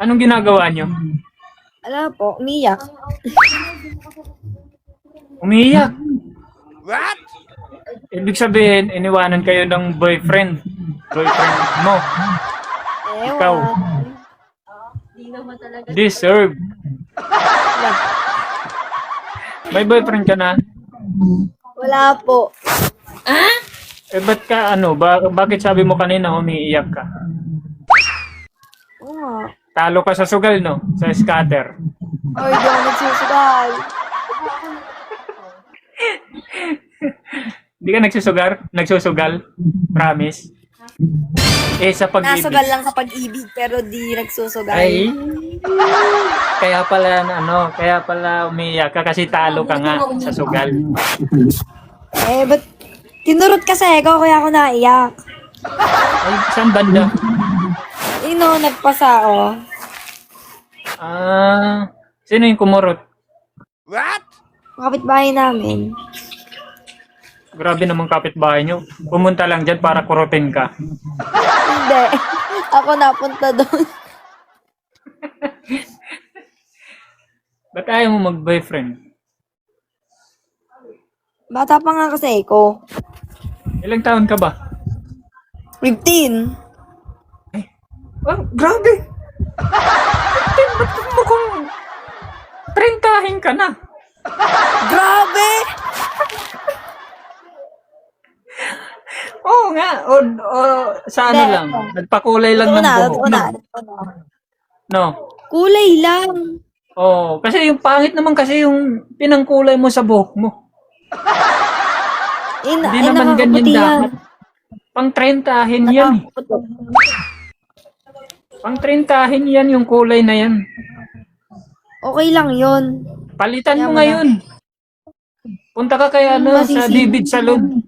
Anong ginagawa nyo? Wala po, umiyak. Umiiyak. What? Ibig sabihin, iniwanan kayo ng boyfriend. Boyfriend mo. Ikaw. Di naman talaga. Deserve. May boyfriend ka na? Wala po. Ba't ka bakit sabi mo kanina umiiyak ka? Oo nga. Talo ka sa sugal, no? Sa scatter. Ay, di ako nagsusugal. Hindi ka nagsusugal? Promise? Sa pag-ibig. Nasugal lang sa pag-ibig, pero di nagsusugal. Ay, kaya pala umiiyak ka kasi talo ka nga sa sugal. Ba't tinurot kasi ako, kaya ako naiyak. Ay, saan banda? Nagpasa, oh. Sino yung kumurot? Kapitbahay namin. Grabe naman kapitbahay nyo. Pumunta lang dyan para kurutin ka. Hindi. Ako napunta doon. Ba't ayaw mo mag-boyfriend? Bata pa nga kasi ako. Ilang taon ka ba? 15. Grabe! Ba't mukhang 30 ka na? Grabe! Oo nga. Sa ano Hindi. lang? Nagpakulay lang ng buhok. Totoo na. No? Kulay lang. Oo. Kasi yung pangit naman kasi yung pinangkulay mo sa buhok mo. Hindi naman ganyan dapat. Pang 30 yan. Pang 30 yan yung kulay na yan. Okay lang yun. Palitan Kaya mo mo ngayon. Punta ka kaya sa Masisi. David Salon.